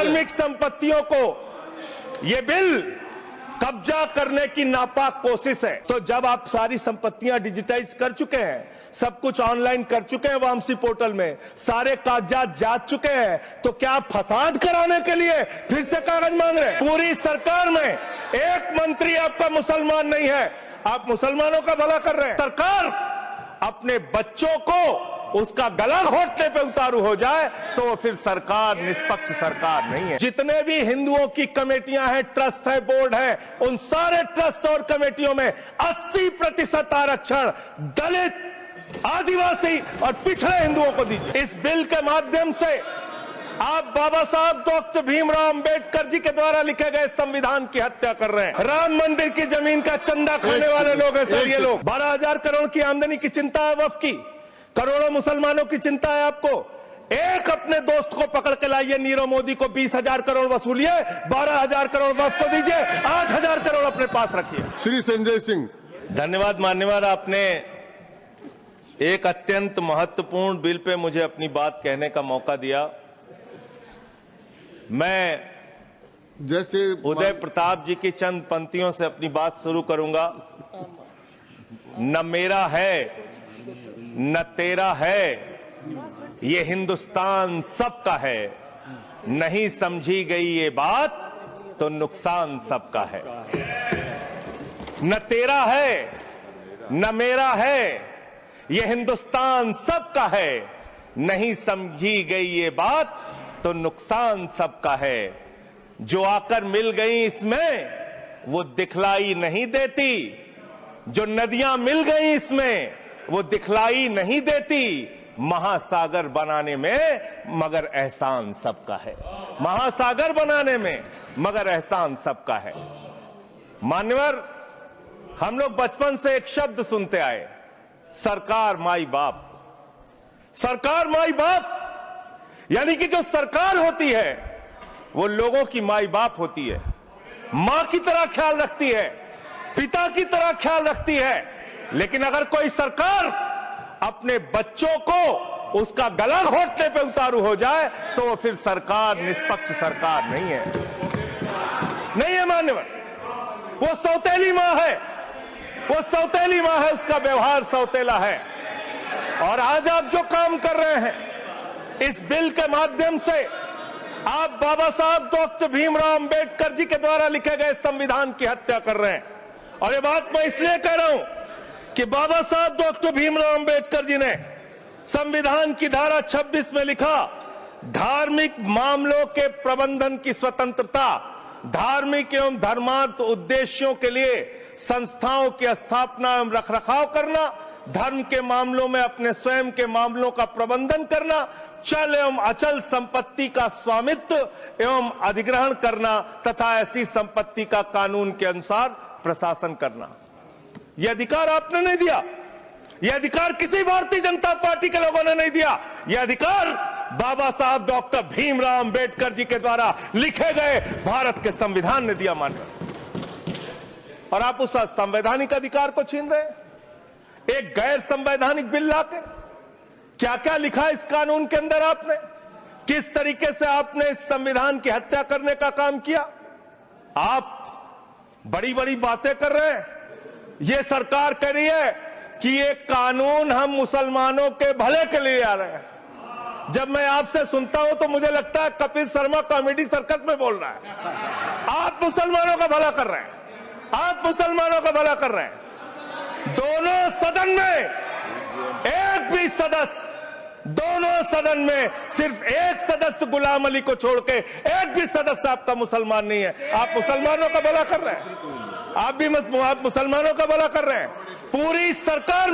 धार्मिक संपत्तियों को ये बिल कब्जा करने की नापाक कोशिश है। तो जब आप सारी संपत्तियां डिजिटाइज कर चुके हैं, सब कुछ ऑनलाइन कर चुके हैं वामसी पोर्टल में, सारे कागजात जांच चुके हैं, तो क्या आप फसाद कराने के लिए फिर से कागज मांग रहे हैं? पूरी सरकार में एक मंत्री आपका मुसलमान नहीं है, आप मुसलमानों का भला कर रहे हैं। सरकार अपने बच्चों को उसका गला घोटने पे उतारू हो जाए तो वो फिर सरकार निष्पक्ष सरकार नहीं है। जितने भी हिंदुओं की कमेटियां हैं, ट्रस्ट है, बोर्ड है, उन सारे ट्रस्ट और कमेटियों में 80% आरक्षण दलित, आदिवासी और पिछड़े हिंदुओं को दीजिए। इस बिल के माध्यम से आप बाबा साहब डॉक्टर भीमराव अंबेडकर जी के द्वारा लिखे गए संविधान की हत्या कर रहे हैं। राम मंदिर की जमीन का चंदा खाने वाले लोग हैं सर ये लोग। 12,000 करोड़ की आमदनी की चिंता है वक्फ की, करोड़ों मुसलमानों की चिंता है आपको। एक अपने दोस्त को पकड़ के लाइए, नीरव मोदी को 20,000 करोड़ वसूलिए, 12,000 करोड़ वक्फ को दीजिए, 8,000 करोड़ अपने पास रखिए। श्री संजय सिंह। धन्यवाद मान्यवर, आपने एक अत्यंत महत्वपूर्ण बिल पे मुझे अपनी बात कहने का मौका दिया। मैं जैसे उदय प्रताप जी की चंद पंक्तियों से अपनी बात शुरू करूंगा। न मेरा है न तेरा है, ये हिंदुस्तान सबका है, नहीं समझी गई ये बात तो नुकसान सबका है। न तेरा है न मेरा है, ये हिंदुस्तान सबका है, नहीं समझी गई ये बात तो नुकसान सबका है। जो आकर मिल गई इसमें वो दिखलाई नहीं देती, जो नदियां मिल गई इसमें वो दिखलाई नहीं देती, महासागर बनाने में मगर एहसान सबका है। महासागर बनाने में मगर एहसान सबका है। मान्यवर, हम लोग बचपन से एक शब्द सुनते आए, सरकार माई बाप। सरकार माई बाप यानी कि जो सरकार होती है वो लोगों की माई बाप होती है, मां की तरह ख्याल रखती है, पिता की तरह ख्याल रखती है। लेकिन अगर कोई सरकार अपने बच्चों को उसका गला घोटने पे उतारू हो जाए तो वो फिर सरकार निष्पक्ष सरकार नहीं है। नहीं है मान्यवर, वो सौतेली मां है, वो सौतेली मां है, उसका व्यवहार सौतेला है। और आज आप जो काम कर रहे हैं इस बिल के माध्यम से, आप बाबा साहब डॉक्टर भीमराव अंबेडकर जी के द्वारा लिखे गए संविधान की हत्या कर रहे हैं। और ये बात मैं इसलिए कह रहा हूं कि बाबा साहब डॉक्टर भीमराव अंबेडकर जी ने संविधान की धारा 26 में लिखा, धार्मिक मामलों के प्रबंधन की स्वतंत्रता, धार्मिक एवं धर्मार्थ उद्देश्यों के लिए संस्थाओं की स्थापना एवं रखरखाव करना, धर्म के मामलों में अपने स्वयं के मामलों का प्रबंधन करना, चल एवं अचल संपत्ति का स्वामित्व एवं अधिग्रहण करना तथा ऐसी संपत्ति का कानून के अनुसार प्रशासन करना। यह अधिकार आपने नहीं दिया, यह अधिकार किसी भारतीय जनता पार्टी के लोगों ने नहीं दिया, यह अधिकार बाबा साहब डॉक्टर भीमराव अंबेडकर जी के द्वारा लिखे गए भारत के संविधान ने दिया मानकर। और आप उस संवैधानिक अधिकार को छीन रहे हैं एक गैर संवैधानिक बिल लाके। क्या क्या लिखा इस कानून के अंदर आपने, किस तरीके से आपने इस संविधान की हत्या करने का काम किया। आप बड़ी बड़ी बातें कर रहे हैं। ये सरकार कह रही है कि ये कानून हम मुसलमानों के भले के लिए आ रहे हैं। जब मैं आपसे सुनता हूं तो मुझे लगता है कपिल शर्मा कॉमेडी सर्कस में बोल रहा है। आप मुसलमानों का भला कर रहे हैं, आप मुसलमानों का भला कर रहे हैं। दोनों सदन में एक भी सदस्य, दोनों सदन में सिर्फ एक सदस्य गुलाम अली को छोड़ के एक भी सदस्य आपका मुसलमान नहीं है। आप मुसलमानों का भला कर रहे हैं, आप मुसलमानों का भला कर रहे हैं। पूरी सरकार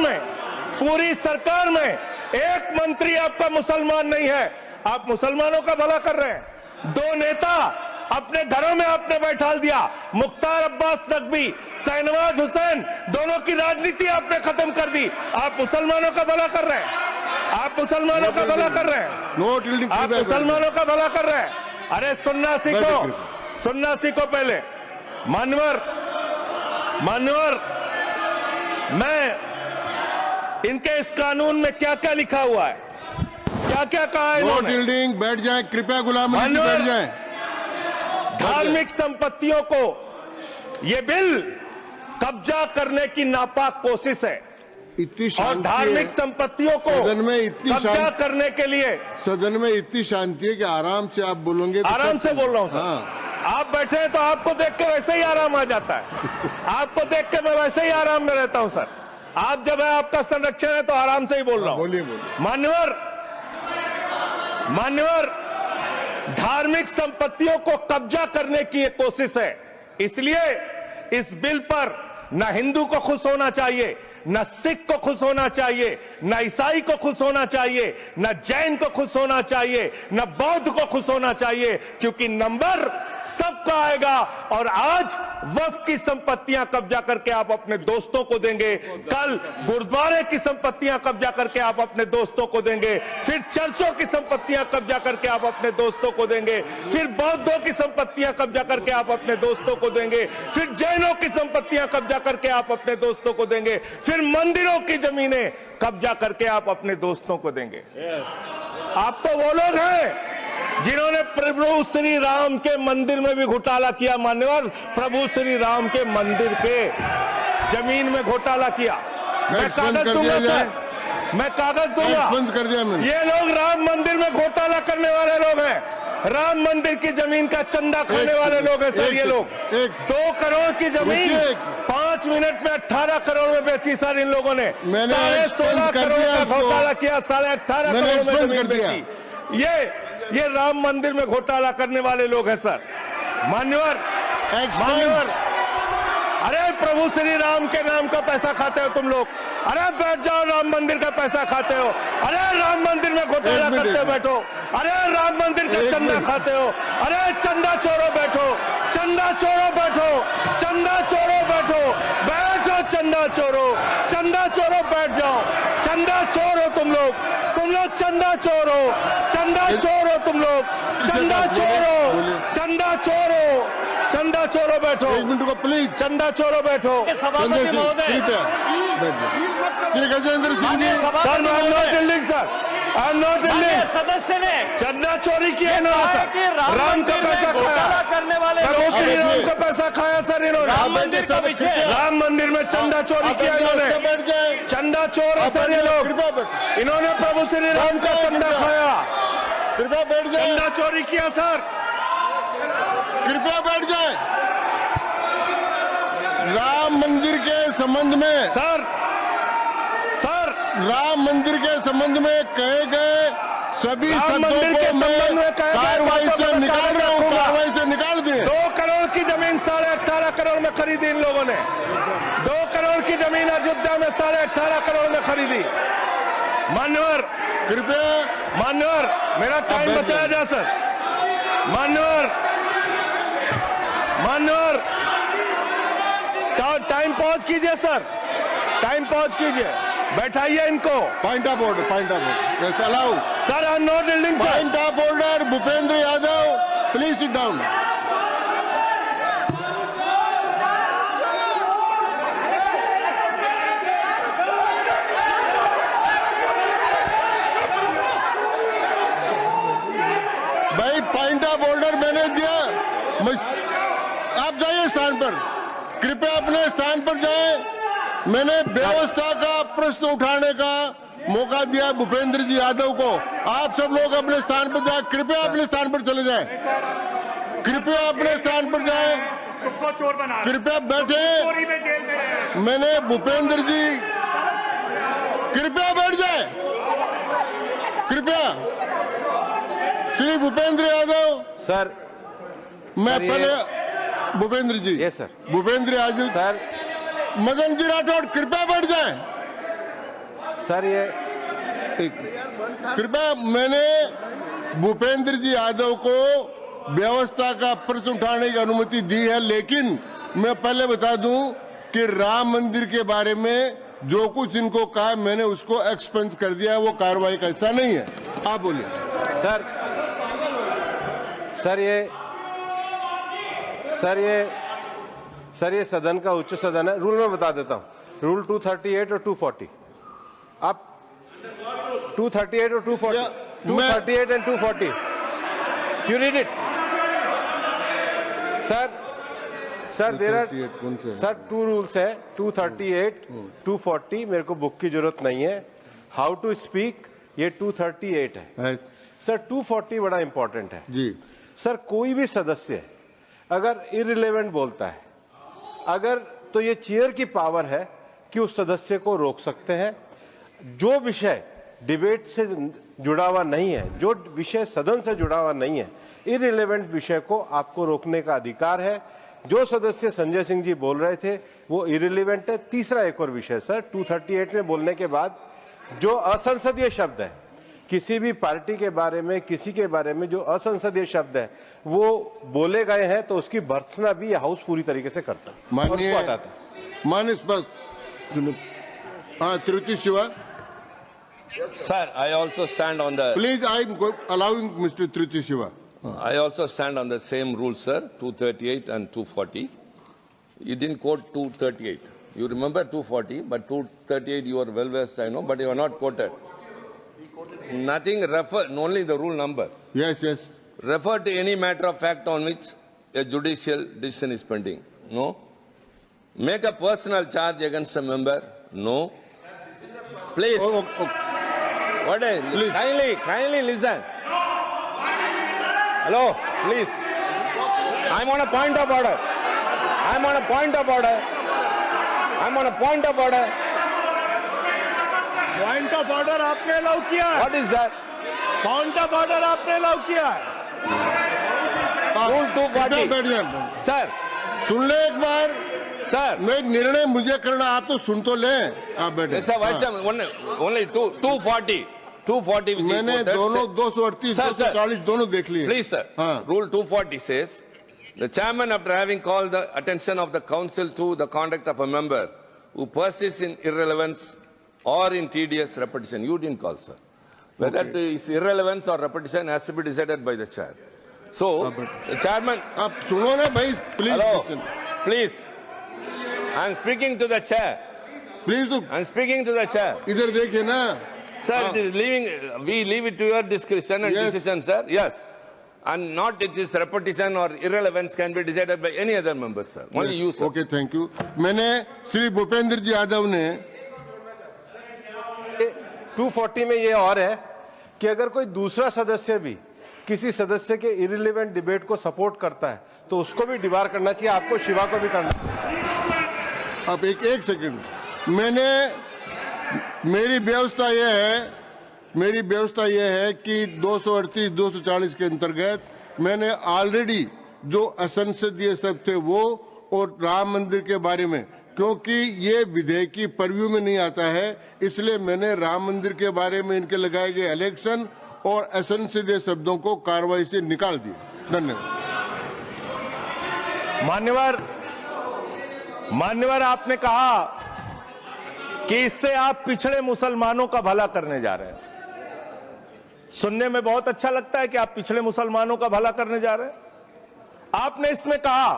में एक मंत्री आपका मुसलमान नहीं है, आप मुसलमानों का भला कर रहे हैं। दो नेता अपने घरों में आपने बैठा दिया, मुख्तार अब्बास नकवी, शाहनवाज हुसैन, दोनों की राजनीति आपने खत्म कर दी। आप मुसलमानों का भला कर रहे हैं, आप मुसलमानों का भला कर रहे हैं, आप मुसलमानों का भला कर रहे हैं। अरे सुनना सीखो पहले। मान्यवर, मैं इनके इस कानून में क्या क्या लिखा हुआ है, क्या क्या कहा है इन्होंने। बैठ जाएं कृपया, गुलाम अली जी बैठ जाएं। धार्मिक संपत्तियों को ये बिल कब्जा करने की नापाक कोशिश है इतनी और शांति धार्मिक है संपत्तियों को सदन में, इतनी कब्जा शांति करने के लिए। सदन में इतनी शांति है कि आराम से आप बोलोगे तो आराम सब- से बोल रहा हूं सर। हाँ, आप बैठे हैं तो आपको देख के वैसे ही आराम आ जाता है। आपको देख के मैं वैसे ही आराम में रहता हूं सर। आप जब है आपका संरक्षण है तो आराम से ही बोल रहा हूं। बोलिए बोलिए। मान्यवर, धार्मिक संपत्तियों को कब्जा करने की एक कोशिश है। इसलिए इस बिल पर न हिंदू को खुश होना चाहिए, न सिख को खुश होना चाहिए, न ईसाई को खुश होना चाहिए, न जैन को खुश होना चाहिए, न बौद्ध को खुश होना चाहिए, क्योंकि नंबर सबका आएगा। और आज वक्फ की संपत्तियां कब्जा करके आप अपने दोस्तों को देंगे, कल गुरुद्वारे की संपत्तियां कब्जा करके आप अपने दोस्तों को देंगे, फिर चर्चों की संपत्तियां कब्जा करके आप अपने दोस्तों को देंगे, फिर बौद्धों की संपत्तियां कब्जा करके आप अपने दोस्तों को देंगे, फिर जैनों की संपत्तियां कब्जा करके आप अपने दोस्तों को देंगे, फिर मंदिरों की जमीनें कब्जा करके आप अपने दोस्तों को देंगे। आप तो वो लोग हैं जिन्होंने प्रभु श्री राम के मंदिर में भी घोटाला किया। मान्यवर, प्रभु श्री राम के मंदिर के जमीन में घोटाला किया। मैं कागज दूंगा सर, मैं कागज दूंगा। बंद कर दिया मैंने। ये लोग राम मंदिर में घोटाला करने वाले लोग हैं। राम मंदिर की जमीन का चंदा खाने वाले लोग हैं सर। ये लोग 2 करोड़ की जमीन 5 मिनट में 18 करोड़ में बेची सर इन लोगों ने। मैंने 16.5 करोड़ का घोटाला किया, 18.5 करोड़ में जमीन बेची। ये राम मंदिर में घोटाला करने वाले लोग हैं सर। मान्यवर, अरे प्रभु श्री राम के नाम का पैसा खाते हो तुम लोग। अरे बैठ जाओ, राम मंदिर का पैसा खाते हो। अरे राम मंदिर में घोटाला करते हो, बैठो। अरे राम मंदिर का चंदा खाते हो। अरे चंदा चोरो बैठो, चंदा चोरो बैठो, चंदा चोरो बैठो, बैठो चंदा चोरो, चंदा चोरो बैठ जाओ। चंदा चोरो तुम लोग चंदा चोरो, चंदा चोरो तुम लोग, चंदा चोरो, चंदा चोरो, चंदा चोरो बैठो। 1 मिनट को प्लीज। चंदा चोरो बैठो। सभापति महोदय, Shri Gajendra Singh ji. Sir, I am not dealing sir, I am not dealing. सदस्य ने चंदा चोरी किया इन्होंने सर। राम का पैसा खाया करने वाले प्रभु श्री राम का पैसा खाया सर इन्होंने। राम मंदिर का विषय, राम मंदिर में चंदा चोरी किया इन्होंने। बैठ जाए। चंदा चोर है सर ये लोग। इन्होंने प्रभु श्री राम का चंदा खाया, कृपया बैठ जाए। चंदा चोरी किया सर। कृपया बैठ जाए। राम मंदिर के संबंध में सर राम मंदिर के संबंध में कहे गए सभी शब्दों को मैं कार्रवाई से निकाल रहा हूं। कार्रवाई से निकाल दिए। 2 करोड़ की जमीन 18.5 करोड़ में खरीदी इन लोगों ने। 2 करोड़ की जमीन अयोध्या में 18.5 करोड़ में खरीदी। मान्यवर, कृपया मेरा टाइम बचाया जा सर। मान्यवर, टाइम पॉज कीजिए सर, टाइम पॉज कीजिए। बैठाइए इनको। Point of order yes allow. Sir, I am not dealing sir. Point of order Bhupendra Yadav, please sit down. भाई पॉइंट ऑफ ऑर्डर मैंने दिया। आप जाइए स्थान पर, कृपया अपने स्थान पर जाएं। मैंने व्यवस्था का प्रश्न उठाने का मौका दिया भूपेंद्र जी यादव को। आप सब लोग अपने स्थान पर जाएं। कृपया अपने स्थान पर चले जाएं। कृपया अपने स्थान पर जाएं। सबको चोर बना, कृपया बैठे। चोरी में जेल दे रहे हैं। मैंने भूपेंद्र जी, कृपया बैठ जाए। कृपया श्री भूपेंद्र यादव सर, मैं पहले Bhupendra ji. Yes sir. Bhupendra Yadav sir, Madan ji Rathore, कृपया बैठ जाएं। सर ये कृपया, मैंने भूपेंद्र जी यादव को व्यवस्था का प्रश्न उठाने की अनुमति दी है, लेकिन मैं पहले बता दूं कि राम मंदिर के बारे में जो कुछ इनको कहा मैंने उसको एक्सपेंस कर दिया है। वो कार्रवाई का हिस्सा नहीं है। आप बोलिए। सर ये सदन का उच्च सदन है। रूल में बता देता हूं, रूल 238 और 240। आप 238 और 240, 238 and 240, you read it. Sir there are 238 कौन से? सर 2 रूल्स है, 238, 240, मेरे को बुक की जरूरत नहीं है। हाउ टू स्पीक ये 238 है। सर 240 बड़ा इंपॉर्टेंट है जी। सर कोई भी सदस्य अगर इररिलेवेंट बोलता है, अगर तो ये चेयर की पावर है कि उस सदस्य को रोक सकते हैं। जो विषय डिबेट से जुड़ा हुआ नहीं है, जो विषय सदन से जुड़ा हुआ नहीं है, इररिलेवेंट विषय को आपको रोकने का अधिकार है। जो सदस्य संजय सिंह जी बोल रहे थे वो इररिलेवेंट है। तीसरा एक और विषय सर, 238 में बोलने के बाद जो असंसदीय शब्द है, किसी भी पार्टी के बारे में, किसी के बारे में जो असंसदीय शब्द है वो बोले गए हैं तो उसकी भर्त्सना भी हाउस पूरी तरीके से करता है, माननीय और उसको हटाता है। माननीय हाँ, Tiruchi Shiva, Sir, I also stand on the. Please I am allowing mister Tiruchi Shiva. I also stand on the same rules, sir. 238 and 240. You didn't quote 238. You remember 240, but 238 you are well versed, I know, but you are not quoted. Nothing refer, only the rule number. Yes, yes. Refer to any matter of fact on which a judicial decision is pending. No. Make a personal charge against a member. No. Please. Oh. What is? Please. Kindly listen. Hello, please. I'm on a point of order. I'm on a point of order. I'm on a point of order. Point of order आपने allow किया है। What is that? Point of order आपने allow किया है। Rule 240. बैठ जाए, Sir, सुन ले एक बार। sir. मैं निर्णय मुझे करना, आप तो सुन तो लें। आप बैठे। Mr. Vice Chairman, only 240. 240 which is मैंने quoted, दोनों sir. 238, Sir, sir. 240 दोनों देख लिए। Please, sir. हाँ। Rule 240 says, the chairman, after having called the attention of the council to the conduct of a member who persists in irrelevance or in tedious repetition, you didn't call, sir. Whether it is irrelevance or repetition has to be decided by the chair. So, the chairman. आप सुनो ना भाई, please. Hello, please. I am speaking to the chair. Please तो I am speaking to the chair. इधर देखिए ना। Sir, it is we leave it to your discretion and Yes. decision, sir. Yes. And not it is repetition or irrelevance can be decided by any other member, sir. Only you, sir. Okay, thank you. मैंने श्री भूपेंद्र जी यादव ने 240 में ये और है कि अगर कोई दूसरा सदस्य भी किसी सदस्य के इररिलेवेंट डिबेट को सपोर्ट करता है तो उसको भी डिबार करना चाहिए, आपको शिवा को भी करना चाहिए। अब एक सेकंड, मेरी व्यवस्था यह है कि 238, 240 के अंतर्गत मैंने ऑलरेडी जो असंसदीय शब्द थे वो और राम मंदिर के बारे में, क्योंकि ये विधेयक की परव्यू में नहीं आता है, इसलिए मैंने राम मंदिर के बारे में इनके लगाए गए इलेक्शन और असंसदीय शब्दों को कार्रवाई से निकाल दिया। धन्यवाद। मान्यवर, आपने कहा कि इससे आप पिछड़े मुसलमानों का भला करने जा रहे हैं। सुनने में बहुत अच्छा लगता है कि आप पिछड़े मुसलमानों का भला करने जा रहे हैं। आपने इसमें कहा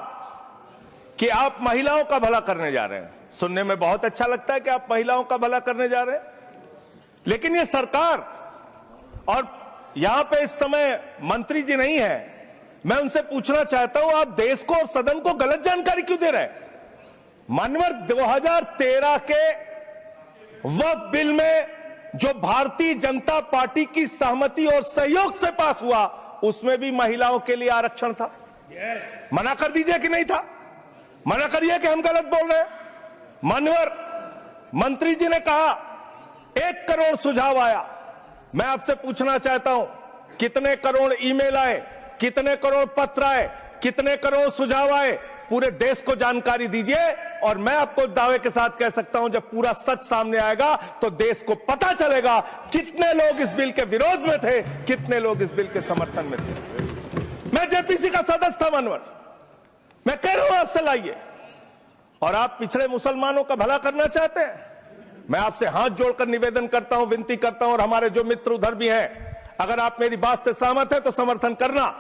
कि आप महिलाओं का भला करने जा रहे हैं। सुनने में बहुत अच्छा लगता है कि आप महिलाओं का भला करने जा रहे हैं, लेकिन ये सरकार और यहां पे इस समय मंत्री जी नहीं है, मैं उनसे पूछना चाहता हूं, आप देश को और सदन को गलत जानकारी क्यों दे रहे हैं? मानवर 2013 के वक्फ बिल में जो भारतीय जनता पार्टी की सहमति और सहयोग से पास हुआ, उसमें भी महिलाओं के लिए आरक्षण था। मना कर दीजिए कि नहीं था? मना करिए कि हम गलत बोल रहे हैं। मानवर, मंत्री जी ने कहा 1 करोड़ सुझाव आया। मैं आपसे पूछना चाहता हूं, कितने करोड़ ईमेल आए, कितने करोड़ पत्र आए, कितने करोड़ सुझाव आए? पूरे देश को जानकारी दीजिए, और मैं आपको दावे के साथ कह सकता हूं, जब पूरा सच सामने आएगा तो देश को पता चलेगा कितने लोग इस बिल के विरोध में थे, कितने लोग इस बिल के समर्थन में थे। मैं जेपीसी का सदस्य था मानवर, मैं कह रहा हूं आपसे लाइए। और आप पिछड़े मुसलमानों का भला करना चाहते हैं? मैं आपसे हाथ जोड़कर निवेदन करता हूं, विनती करता हूं, और हमारे जो मित्र उधर भी हैं, अगर आप मेरी बात से सहमत हैं तो समर्थन करना।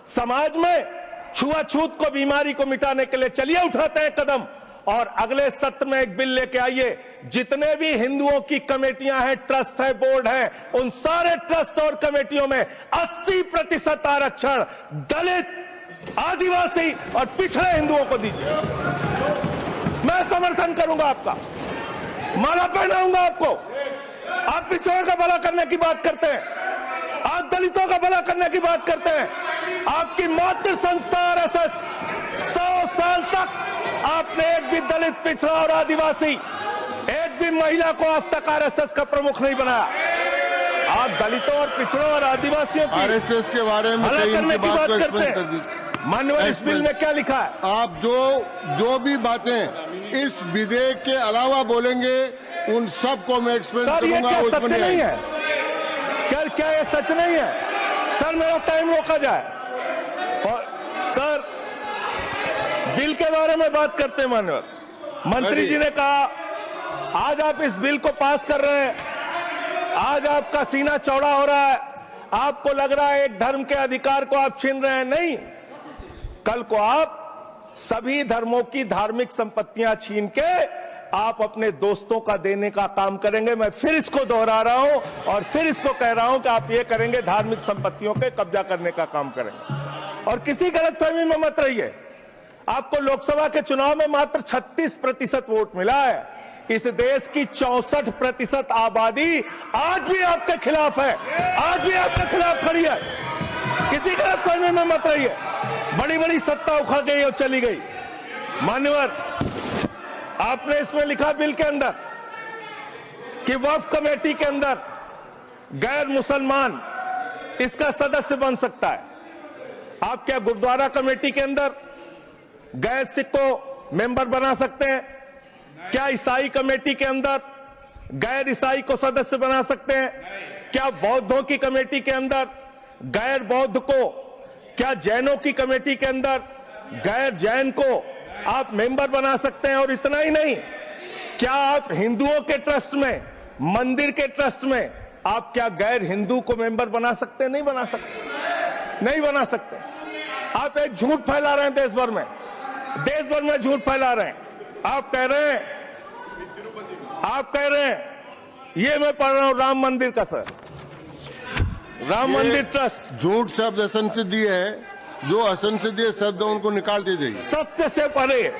समाज में छुआछूत को, बीमारी को मिटाने के लिए चलिए उठाते हैं कदम, और अगले सत्र में एक बिल लेके आइए। जितने भी हिंदुओं की कमेटियां हैं, ट्रस्ट है, बोर्ड है, उन सारे ट्रस्ट और कमेटियों में 80% आरक्षण दलित, आदिवासी और पिछड़े हिंदुओं को दीजिए। मैं समर्थन करूंगा आपका, माला पहनाऊंगा आपको। आप पिछड़ों का भला करने की बात करते हैं, आप दलितों का भला करने की बात करते हैं। आपकी मातृ संस्था आरएसएस 100 साल तक आपने एक भी दलित, पिछड़ा और आदिवासी, एक भी महिला को आज तक आरएसएस का प्रमुख नहीं बनाया। आप दलितों और पिछड़ों और आदिवासियों की आरएसएस के बारे में भला करने की बात को करते एक्सप्लेन कर हैं। दीजिए। माननीय, इस बिल में क्या लिखा है? आप जो भी बातें इस विधेयक के अलावा बोलेंगे उन सब को मैं एक्सप्लेन सर, ये करूंगा। क्या उसमें सत्य नहीं है? क्या ये सच नहीं है? सर, मेरा टाइम रोका जाए। और सर, बिल के बारे में बात करते हैं। माननीय मंत्री जी ने कहा आज आप इस बिल को पास कर रहे हैं, आज आपका सीना चौड़ा हो रहा है, आपको लग रहा है एक धर्म के अधिकार को आप छीन रहे हैं। नहीं, कल को आप सभी धर्मों की धार्मिक संपत्तियां छीन के आप अपने दोस्तों का देने का काम करेंगे। मैं फिर इसको दोहरा रहा हूं और फिर इसको कह रहा हूं कि आप ये करेंगे, धार्मिक संपत्तियों के कब्जा करने का काम करेंगे। और किसी गलतफहमी में मत रहिए। आपको लोकसभा के चुनाव में मात्र 36% वोट मिला है। इस देश की 64% आबादी आज भी आपके खिलाफ है, आज भी आपके खिलाफ खड़ी है। किसी गलतफहमी में मत रहिए। बड़ी बड़ी सत्ता उखड़ गई और चली गई। मान्यवर, आपने इसमें लिखा बिल के अंदर कि वक्फ कमेटी के अंदर गैर मुसलमान इसका सदस्य बन सकता है। आप क्या गुरुद्वारा कमेटी के अंदर गैर सिख को मेंबर बना सकते हैं? क्या ईसाई कमेटी के अंदर गैर ईसाई को सदस्य बना सकते हैं? क्या बौद्धों की कमेटी के अंदर गैर बौद्ध को, क्या जैनों की कमेटी के अंदर गैर जैन को आप मेंबर बना सकते हैं? और इतना ही नहीं, क्या आप हिंदुओं के ट्रस्ट में, मंदिर के ट्रस्ट में आप क्या गैर हिंदू को मेंबर बना सकते हैं? नहीं बना सकते, नहीं बना सकते। आप एक झूठ फैला रहे हैं देश भर में, देश भर में झूठ फैला रहे हैं। आप कह रहे हैं ये मैं पढ़ रहा हूं राम मंदिर का, सर, राम मंदिर ट्रस्ट। झूठ शब्द असंसदीय है, जो असंसदीय शब्द है उनको निकालते जाइए। सत्य से परे,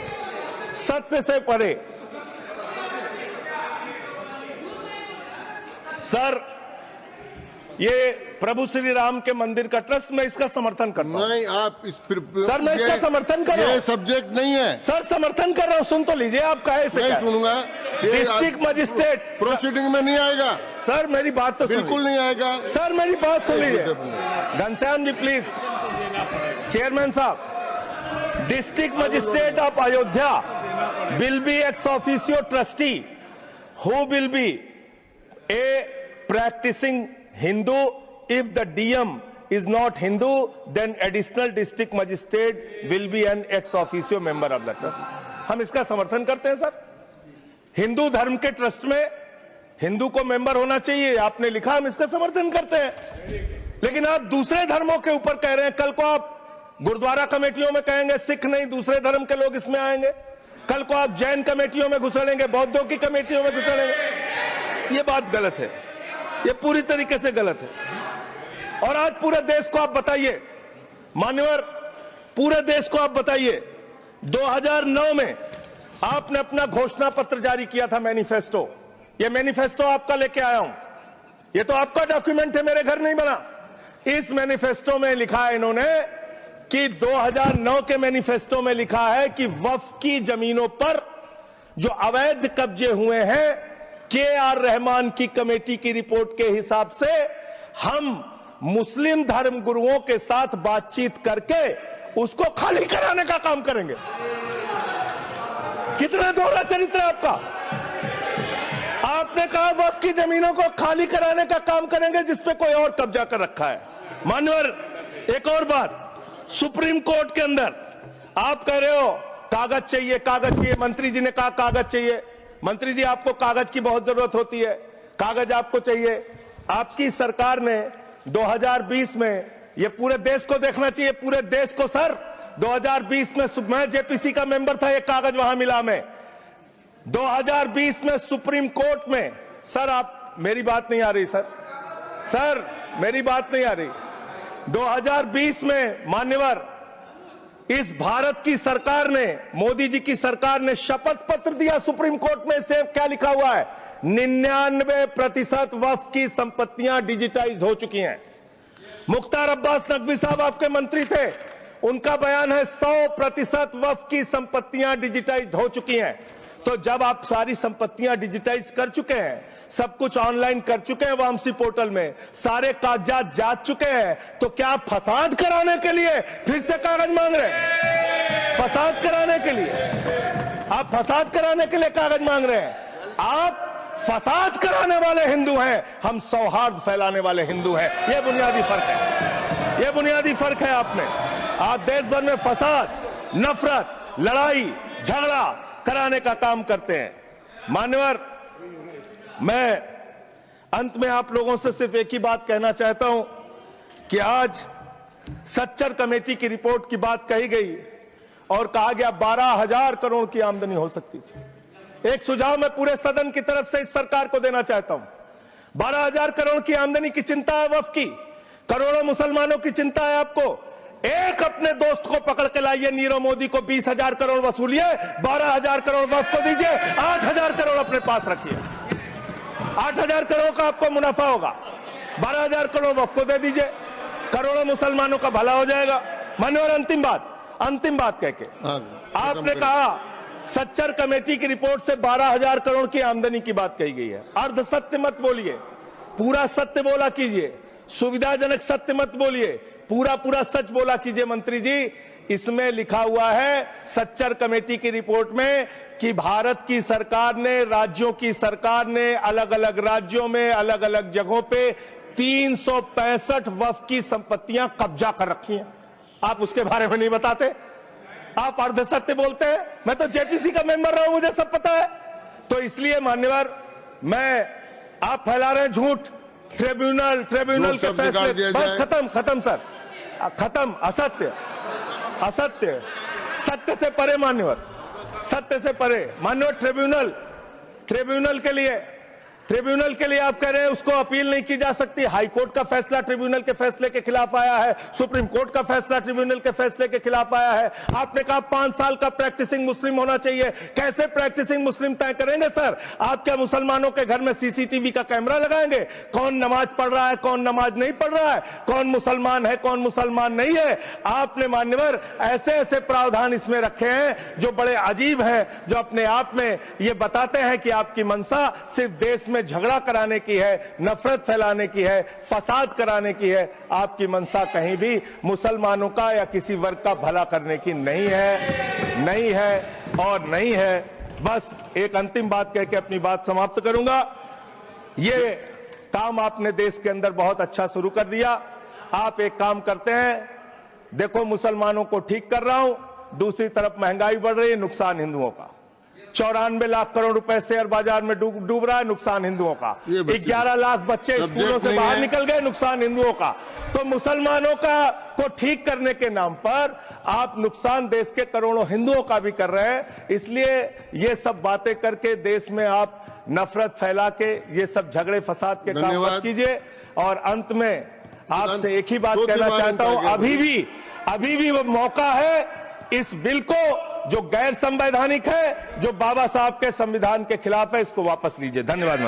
सत्य से परे। सर, ये प्रभु श्री राम के मंदिर का ट्रस्ट, मैं इसका समर्थन करता हूं। नहीं, आप सर, मैं इसका समर्थन कर रहा हूं। ये सब्जेक्ट नहीं है सर, समर्थन कर रहा हूं। सुन तो लीजिए, आप कहे से नहीं सुनूंगा। डिस्ट्रिक्ट मजिस्ट्रेट प्रोसीडिंग में नहीं आएगा। सर, मेरी बात तो बिल्कुल नहीं आएगा। सर, मेरी बात सुन लीजिए। घनश्याम जी प्लीज, चेयरमैन साहब, district magistrate of Ayodhya will be ex officio trustee who will be a practising Hindu. If the DM is not Hindu, then additional district magistrate will be an ex officio member of the trust. हम इसका समर्थन करते हैं। Sir, Hindu धर्म के trust में हिंदू को member होना चाहिए, आपने लिखा, हम इसका समर्थन करते हैं। लेकिन आप दूसरे धर्मों के ऊपर कह रहे हैं। कल को आप गुरुद्वारा कमेटियों में कहेंगे सिख नहीं, दूसरे धर्म के लोग इसमें आएंगे। कल को आप जैन कमेटियों में घुसड़ेंगे, बौद्धों की कमेटियों में घुसड़ेंगे। ये बात गलत है, ये पूरी तरीके से गलत है। और आज पूरे देश को आप बताइए, मान्यवर, पूरे देश को आप बताइए, 2009 में आपने अपना घोषणा पत्र जारी किया था, मैनिफेस्टो। ये मैनिफेस्टो आपका लेके आया हूं, ये तो आपका डॉक्यूमेंट है, मेरे घर नहीं बना। इस मैनिफेस्टो में लिखा है इन्होंने कि 2009 के मैनिफेस्टो में लिखा है कि वक्फ की जमीनों पर जो अवैध कब्जे हुए हैं, के.आर. रहमान की कमेटी की रिपोर्ट के हिसाब से हम मुस्लिम धर्म गुरुओं के साथ बातचीत करके उसको खाली कराने का काम करेंगे। कितना दोहरा चरित्र है आपका। आपने कहा वक्फ की जमीनों को खाली कराने का काम करेंगे जिसपे कोई और कब्जा कर रखा है। मान्यवर, एक और बात, सुप्रीम कोर्ट के अंदर आप कह रहे हो कागज चाहिए, कागज चाहिए। मंत्री जी ने कहा कागज चाहिए। मंत्री जी, आपको कागज की बहुत जरूरत होती है, कागज आपको चाहिए। आपकी सरकार ने 2020 में, ये पूरे देश को देखना चाहिए, पूरे देश को सर, 2020 में मैं जेपीसी का मेंबर था, ये कागज वहां मिला मैं 2020 में सुप्रीम कोर्ट में। सर, आप, मेरी बात नहीं आ रही सर, मेरी बात नहीं आ रही। 2020 में मान्यवर, इस भारत की सरकार ने, मोदी जी की सरकार ने शपथ पत्र दिया सुप्रीम कोर्ट में, से क्या लिखा हुआ है? 99% वक्फ की संपत्तियां डिजिटाइज हो चुकी हैं। मुख्तार अब्बास नकवी साहब आपके मंत्री थे, उनका बयान है 100% वक्फ की संपत्तियां डिजिटाइज हो चुकी हैं। तो जब आप सारी संपत्तियां डिजिटाइज कर चुके हैं, सब कुछ ऑनलाइन कर चुके हैं वामसी पोर्टल में, सारे कागजात जांच चुके हैं, तो क्या आप फसाद कराने के लिए फिर से कागज मांग रहे हैं? फसाद कराने के लिए आप फसाद कराने के लिए कागज मांग रहे हैं? आप फसाद कराने वाले हिंदू हैं, हम सौहार्द फैलाने वाले हिंदू हैं। यह बुनियादी फर्क है, यह बुनियादी फर्क है। आप देश भर में फसाद, नफरत, लड़ाई, झगड़ा कराने का काम करते हैं। मान्यवर, मैं अंत में आप लोगों से सिर्फ एक ही बात कहना चाहता हूं कि आज सच्चर कमेटी की रिपोर्ट की बात कही गई और कहा गया 12,000 करोड़ की आमदनी हो सकती थी। एक सुझाव मैं पूरे सदन की तरफ से इस सरकार को देना चाहता हूं। 12,000 करोड़ की आमदनी की चिंता है वक्फ की, करोड़ों मुसलमानों की चिंता है आपको। एक अपने दोस्त को पकड़ के लाइए, नीरव मोदी को 20,000 करोड़ वसूलिए, 12,000 करोड़ वक्फ को दीजिए, 8,000 करोड़ अपने पास रखिए। 8,000 करोड़ का आपको मुनाफा होगा, 12,000 करोड़ वक्फ को दे दीजिए, करोड़ों मुसलमानों का भला हो जाएगा। मान्यवर, अंतिम बात कह के आपने कहा सच्चर कमेटी की रिपोर्ट से 12,000 करोड़ की आमदनी की बात कही गई है। अर्ध सत्य मत बोलिए, पूरा सत्य बोला कीजिए। सुविधाजनक सत्य मत बोलिए, पूरा सच बोला कीजिए। मंत्री जी, इसमें लिखा हुआ है सच्चर कमेटी की रिपोर्ट में कि भारत की सरकार ने, राज्यों की सरकार ने अलग अलग राज्यों में, अलग अलग जगहों पे 365 वक्फ की संपत्तियां कब्जा कर रखी हैं। आप उसके बारे में नहीं बताते, आप अर्ध सत्य बोलते हैं। मैं तो जेपीसी का मेंबर रहा हूं, मुझे सब पता है। तो इसलिए मान्यवर, आप फैला रहे हैं झूठ, ट्रिब्यूनल के फैसले, बस खत्म सर, खत्म। असत्य, सत्य से परे मान्यवर, सत्य से परे मान्यवर। ट्रिब्यूनल के लिए आप कह रहे हैं उसको अपील नहीं की जा सकती। हाई कोर्ट का फैसला ट्रिब्यूनल के फैसले के खिलाफ आया है, सुप्रीम कोर्ट का फैसला ट्रिब्यूनल के फैसले के खिलाफ आया है। आपने कहा 5 साल का प्रैक्टिसिंग मुस्लिम होना चाहिए। कैसे प्रैक्टिसिंग मुस्लिम तय करेंगे सर? आप क्या मुसलमानों के घर में सीसीटीवी का कैमरा लगाएंगे? कौन नमाज पढ़ रहा है, कौन नमाज नहीं पढ़ रहा है, कौन मुसलमान है, कौन मुसलमान नहीं है? आपने मान्यवर ऐसे प्रावधान इसमें रखे हैं जो बड़े अजीब है, जो अपने आप में ये बताते हैं कि आपकी मंशा सिर्फ देश में झगड़ा कराने की है, नफरत फैलाने की है, फसाद कराने की है। आपकी मंशा कहीं भी मुसलमानों का या किसी वर्ग का भला करने की नहीं है। बस एक अंतिम बात कह के अपनी बात समाप्त करूंगा। ये काम आपने देश के अंदर बहुत अच्छा शुरू कर दिया। आप एक काम करते हैं, देखो मुसलमानों को ठीक कर रहा हूं, दूसरी तरफ महंगाई बढ़ रही है, नुकसान हिंदुओं का। 94 लाख करोड़ रुपए शेयर बाजार में डूब रहा है, नुकसान हिंदुओं का। 11 लाख बच्चे स्कूलों से बाहर निकल गए, नुकसान हिंदुओं का। तो मुसलमानों को ठीक करने के नाम पर आप नुकसान देश के करोड़ों हिंदुओं का भी कर रहे हैं। इसलिए ये सब बातें करके देश में आप नफरत फैला के ये सब झगड़े फसाद के काम मत कीजिए। और अंत में आपसे एक ही बात कहना चाहता हूं, अभी भी वो मौका है इस बिल को जो गैर संवैधानिक है, जो बाबा साहब के संविधान के खिलाफ है, इसको वापस लीजिए। धन्यवाद।